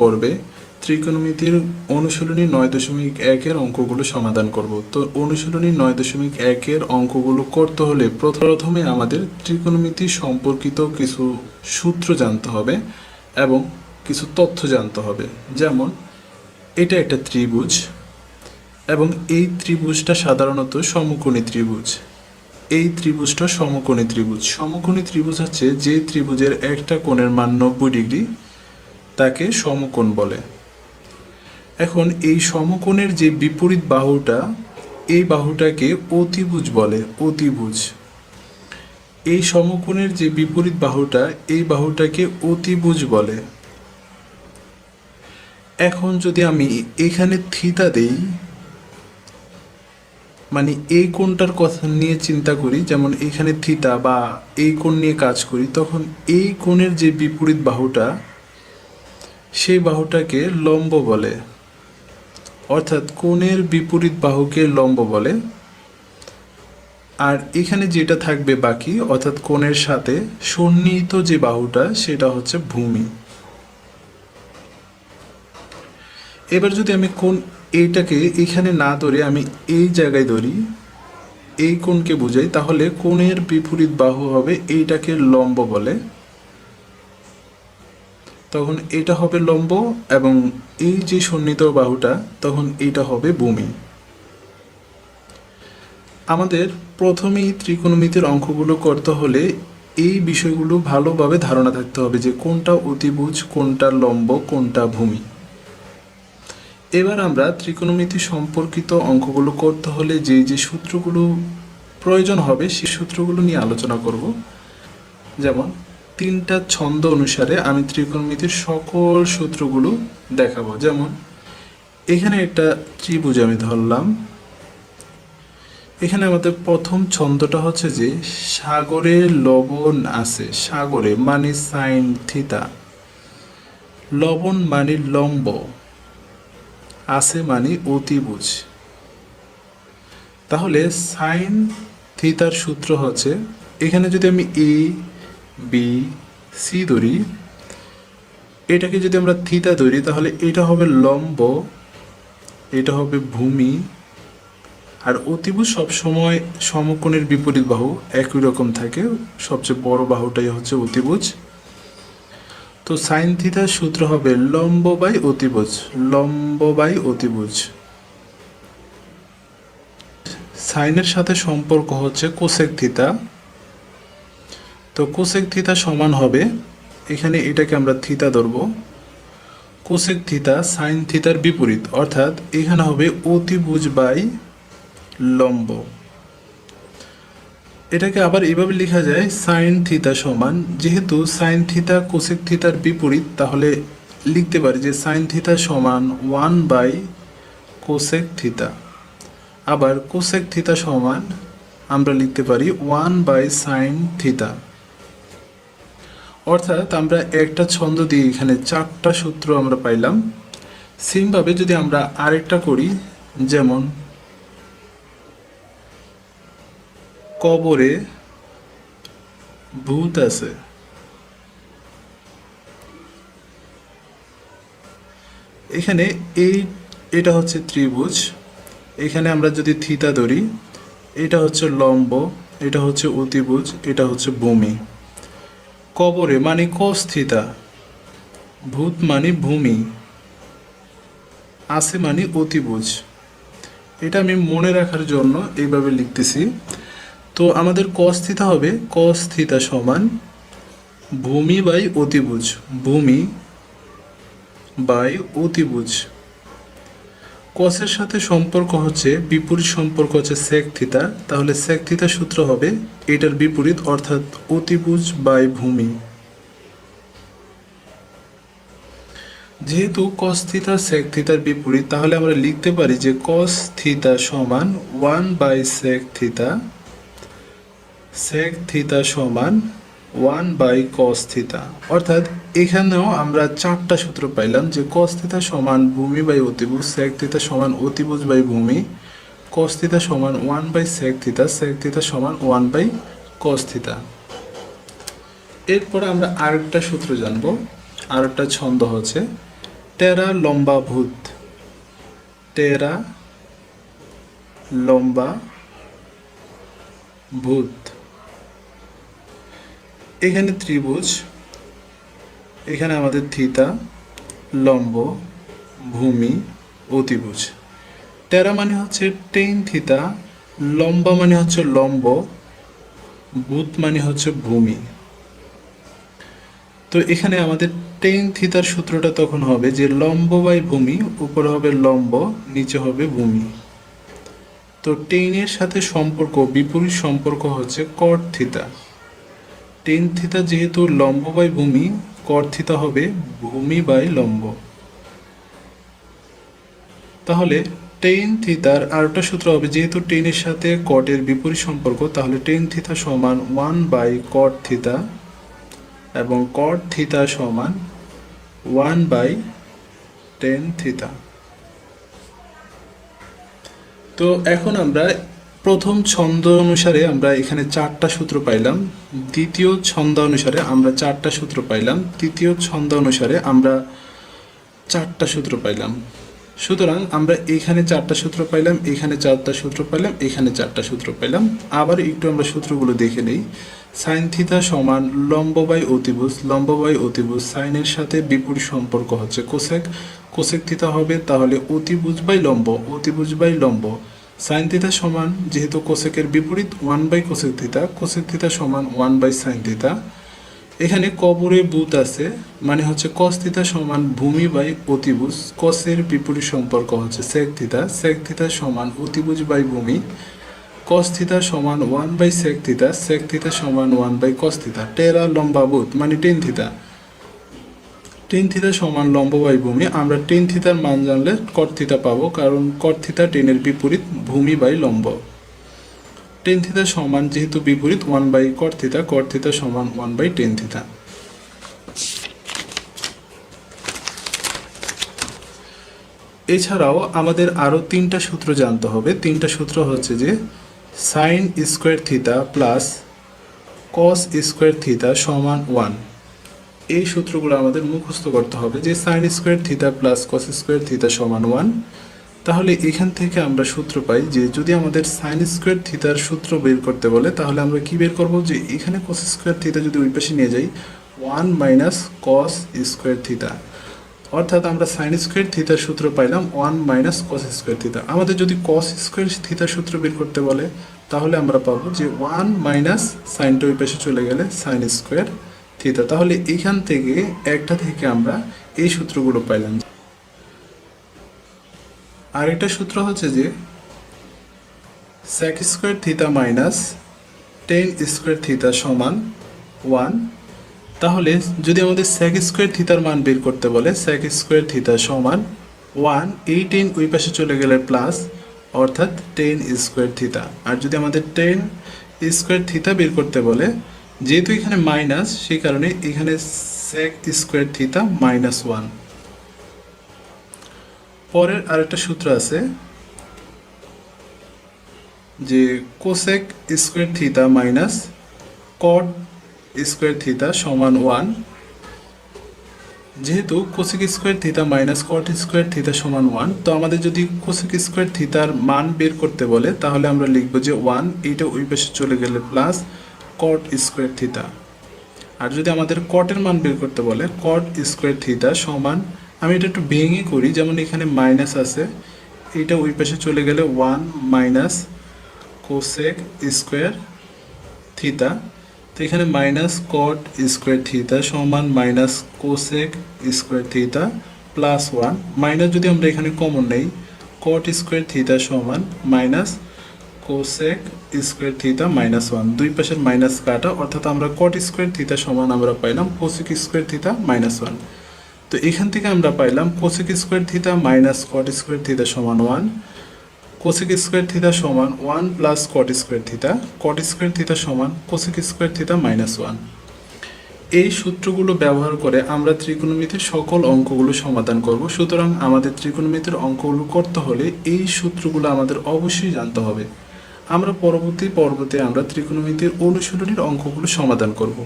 পর্বে ত্রিকোণমিতির অনুশীলনী 9.1 অঙ্কগুলো সমাধান করব। তো অনুশীলনী 9.1 অঙ্কগুলো করতে হলে প্রথমে আমাদের ত্রিকোণমিতি সম্পর্কিত কিছু সূত্র জানতে হবে এবং কিছু তথ্য জানতে হবে। যেমন এটা একটা ত্রিভুজ এবং এই ত্রিভুজটা সাধারণত সমকোণী ত্রিভুজ। এই ত্রিভুজটা সমকোণী ত্রিভুজ। সমকোণী ত্রিভুজ হচ্ছে যে ত্রিভুজের একটা কোণের মান 90 ডিগ্রি তাকে সমকোণ বলে। এখন এই সমকোণের যে বিপরীত বাহুটা, এই বাহুটাকে অতিভুজ বলে। অতিভুজ। এই সমকোণের যে বিপরীত বাহুটা, এই বাহুটাকে অতিভুজ বলে। এখন যদি আমি এখানে থিতা দেই, মানে এই কোণটার কথা নিয়ে চিন্তা করি, যেমন এখানে থিতা বা এই কোণ নিয়ে কাজ করি, তখন এই কোণের যে বিপরীত বাহুটা, সেই বাহুটাকে লম্ব বলে। অর্থাৎ কোণের বিপরীত বাহুকে লম্ব বলে। আর এখানে যেটা থাকবে বাকি, অর্থাৎ কোণের সাথে সন্নিহিত যে বাহুটা, সেটা হচ্ছে ভূমি। এবার যদি আমি কোণ এইটাকে এখানে না ধরে আমি এই জায়গায় ধরি, এই কোণকে বুঝাই, তাহলে কোণের বিপরীত বাহু হবে, এইটাকে লম্ব বলে। তখন এটা হবে লম্ব এবং এই যে সন্নিহিত বাহুটা, তখন এইটা হবে ভূমি। আমাদের প্রথমেই ত্রিকোণমিতির অঙ্কগুলো করতে হলে এই বিষয়গুলো ভালোভাবে ধারণা থাকতে হবে যে কোনটা অতিভুজ, কোনটা লম্ব, কোনটা ভূমি। এবার আমরা ত্রিকোণমিতি সম্পর্কিত অঙ্কগুলো করতে হলে যে যে সূত্রগুলো প্রয়োজন হবে, সেই সূত্রগুলো নিয়ে আলোচনা করব। যেমন 3টা ছন্দ অনুসারে আমি ত্রিকোণমিতির সকল সূত্রগুলো দেখাবো। যেমন এখানে একটা ত্রিভুজ আমি ধরলাম। এখানে আমাদের প্রথম ছন্দটা হচ্ছে যে সাগরে লবণ আছে। সাগরে মানে সাইন থিতা, লবণ মানে লম্ব, আছে মানে অতিভুজ। তাহলে সাইন থিতার সূত্র হচ্ছে, এখানে যদি আমি এ বি সি ধরি, এটাকে যদি আমরা থিতা ধরি, তাহলে এটা হবে লম্ব, এটা হবে ভূমি। আর অতিভুজ সবসময় সমকোণের বিপরীত বাহু একই রকম থাকে, সবচেয়ে বড় বাহুটাই হচ্ছে অতিভুজ। তো সাইন থিতার সূত্র হবে লম্ব বাই অতিভুজ, লম্ব বাই অতিভুজ। সাইনের সাথে সম্পর্ক হচ্ছে কোসেক থিতা। তো কোসেক থিতা সমান হবে, এখানে এটাকে আমরা থিতা ধরব, কোসেক থিতা সাইন থিতার বিপরীত, অর্থাৎ এখানে হবে অতিভুজ বাই লম্ব। এটাকে আবার এভাবে লেখা যায় সাইন থিতা সমান, যেহেতু সাইন থিতা কোসেক থিতার বিপরীত, তাহলে লিখতে পারি যে সাইন থিতা সমান 1 বাই কোসেক থিতা। আবার কোসেক থিতা সমান আমরা লিখতে পারি 1 বাই সাইন থিতা। অর্থাৎ আমরা একটা ছন্দ দিয়ে এখানে 4টা সূত্র আমরা পাইলাম। সেমভাবে যদি আমরা আরেকটা করি, যেমন কবরে ভূত আছে। এখানে এটা হচ্ছে ত্রিভুজ। এখানে আমরা যদি থিতা ধরি, এটা হচ্ছে লম্ব, এটা হচ্ছে অতিভুজ, এটা হচ্ছে ভূমি। কবরে মানে কস থিতা, ভূত মানে ভূমি, আছে মানে অতিভুজ। এটা আমি মনে রাখার জন্য এইভাবে লিখতেছি। তো আমাদের কস থিতা হবে, কস থিতা সমান ভূমি বাই অতিভুজ, ভূমি বাই অতিভুজ। কসের সাথে সম্পর্ক হচ্ছে, বিপরীত সম্পর্ক হচ্ছে সেক থিতা, তাহলে সেক থিতা সূত্র হবে এটার বিপরীত, অর্থাৎ অতিভুজ বাই ভূমি। যেহেতু কস থিতা সেক থিতার বিপরীত, তাহলে আমরা লিখতে পারি যে কস থিতা সমান 1 বাই সেক থিতা, সেক থিতা সমান 1 বাই কস থিতা। অর্থাৎ এখানেও আমরা 4টা সূত্র পাইলাম, যে কস থিতা সমান ভূমি বাই অতিভুজ, সেক থিতা সমান অতিভুজ বাই ভূমি, কস থিতা সমান 1 বাই সেক থিতা, সেক থিতা সমান 1 বাই কস থিতা। এরপরে আমরা আরেকটা সূত্র জানবো, আরেকটা ছন্দ হচ্ছে টেরা লম্বা ভূত, টেরা লম্বা ভূত। এখানে ত্রিভুজ, এখানে আমাদের থিতা, লম্ব, ভূমি, অতিভুজ। টেরা মানে হচ্ছে টেন থিতা, লম্বা মানে হচ্ছে লম্ব, ভূত মানে হচ্ছে ভূমি। তো এখানে আমাদের টেন থিতার সূত্রটা তখন হবে যে লম্ব বাই ভূমি, উপরে হবে লম্ব, নিচে হবে ভূমি। তো টেনের সাথে সম্পর্ক, বিপরীত সম্পর্ক হচ্ছে কট থিতা। টেন থিতা যেহেতু লম্ব বাই ভূমি, কট থিতা হবে ভূমি বাই লম্ব। তাহলে টেন থিতার আরেকটা সূত্র হবে, যেহেতু টেনের সাথে কটের বিপরীত সম্পর্ক, তাহলে টেন থিতা সমান 1 বাই কট থিতা এবং কট থিতা সমান 1 বাই টেন থিতা। তো এখন আমরা প্রথম ছন্দ অনুসারে আমরা এখানে 4টা সূত্র পাইলাম, দ্বিতীয় ছন্দ অনুসারে আমরা 4টা সূত্র পাইলাম, তৃতীয় ছন্দ অনুসারে আমরা 4টা সূত্র পাইলাম। সুতরাং আমরা এখানে 4টা সূত্র পাইলাম, এখানে 4টা সূত্র পাইলাম, এখানে 4টা সূত্র পাইলাম। আবার একটু আমরা সূত্রগুলো দেখে নেই। সাইন থিতা সমান লম্ব বাই অতিভুজ, লম্ব বাই অতিভুজ, সাইনের সাথে বিপরীত সম্পর্ক হচ্ছে কোসেক, কোসেক থিতা হবে তাহলে অতিভুজ বাই লম্ব, অতিভুজ বাই লম্ব। সাইন থিতা সমান, যেহেতু কোসেকের বিপরীত 1 by cosec theta, cosec theta সমান 1 বাই সাইন থিতা। এখানে কবরে বুত আছে, মানে হচ্ছে কস থিতা সমান ভূমি বাই অতিভুজ, কসের বিপরীত সম্পর্ক হচ্ছে সেক থিতা, সেক থিতা সমান অতিভুজ বাই ভূমি, কস থিতা সমান 1 বাই সেক থিতা, সেক থিতা সমান 1 বাই কস থিতা। টেরা লম্বা বুত মানে টেন থিতা, টেন থিতা সমান লম্ব বাই ভূমি। আমরা টেন থিতার মান জানলে কট থিতা পাবো, কারণ কট থিতা টেনের বিপরীত ভূমি বাই লম্ব। টেন থিতা সমান, যেহেতু বিপরীত, 1 বাই কট থিতা, কট থিতা সমান 1 বাই টেন থিতা। এছাড়াও আমাদের আরো 3টা সূত্র জানতে হবে। 3টা সূত্র হচ্ছে যে sine square theta plus cos square theta সমান 1। এই সূত্রগুলো আমাদের মুখস্থ করতে হবে, যে sine square theta plus cos square theta সমান 1। তাহলে এখান থেকে আমরা সূত্র পাই যে যদি আমাদের সাইন স্কোয়ার থিতার সূত্র বের করতে বলে, তাহলে আমরা কি বের করব, যে এখানে কস স্কোয়ার থিতা যদি ওই পাশে নিয়ে যাই, 1 মাইনাস কস স্কোয়ার থিতা, অর্থাৎ আমরা সাইন স্কোয়ার থিতার সূত্র পাইলাম 1 মাইনাস কস স্কোয়ার থিতা। আমাদের যদি কস স্কোয়ার থিতার সূত্র বের করতে বলে, তাহলে আমরা পাবো যে 1 মাইনাস সাইনটা ওই পাশে চলে গেলে সাইন স্কোয়ার থিতা। তাহলে এখান থেকে একটা থেকে আমরা এই সূত্রগুলো পাইলাম। আরেকটা সূত্র হচ্ছে যে sec square theta minus tan square theta সমান 1। তাহলে যদি আমাদের sec স্কোয়ার থিতার মান বের করতে বলে, sec স্কোয়ার থিতা সমান 1, এই টেন ওই পাশে চলে গেলে প্লাস, অর্থাৎ টেন স্কোয়ার থিতা। আর যদি আমাদের টেন স্কোয়ার থিতা বের করতে বলে, যেহেতু এখানে মাইনাস, সেই কারণে এখানে sec স্কোয়ার থিতা মাইনাস 1। পরের আরেকটা সূত্র আছে যে cosec square theta minus cot square theta সমান 1। যেহেতু cosec square theta minus cot square theta সমান 1, তো আমাদের যদি কোসেক স্কোয়ার থিতার মান বের করতে বলে, তাহলে আমরা লিখব যে 1, এইটা ওই পাশে চলে গেলে প্লাস কট স্কোয়ার থিতা। আর যদি আমাদের কটের মান বের করতে বলে, কট স্কোয়ার থিতা সমান, আমি এটা একটু ভেঙে করি, যেমন এখানে মাইনাস আছে, এইটা ওই পাশে চলে গেলে 1 মাইনাস কোসেক স্কোয়ার থিতা। তো এখানে মাইনাস কট স্কোয়ার থিতা সমান minus cosec square theta plus 1। Minus যদি আমরা এখানে কমন নেই, কট স্কোয়ার থিতা সমান minus cosec square theta minus 1। দুই পাশের মাইনাস কাটা, অর্থাৎ আমরা কট স্কোয়ার থিতা সমান আমরা পাইলাম কোসেক স্কোয়ার থিতা মাইনাস 1। তো এখান থেকে আমরা পাইলাম cosec square theta minus cot square theta সমান 1, কোসেক স্কোয়ার থিতা সমান 1 plus cot square theta, cot square theta সমান কোসেক স্কোয়ার থিতা মাইনাস 1। এই সূত্রগুলো ব্যবহার করে আমরা ত্রিকোণমিতির সকল অঙ্কগুলো সমাধান করব। সুতরাং আমাদের ত্রিকোণমিতির অঙ্কগুলো করতে হলে এই সূত্রগুলো আমাদের অবশ্যই জানতে হবে। আমরা পরবর্তী পর্বতে আমরা ত্রিকোণমিতির অনুশীলনীর অঙ্কগুলো সমাধান করব।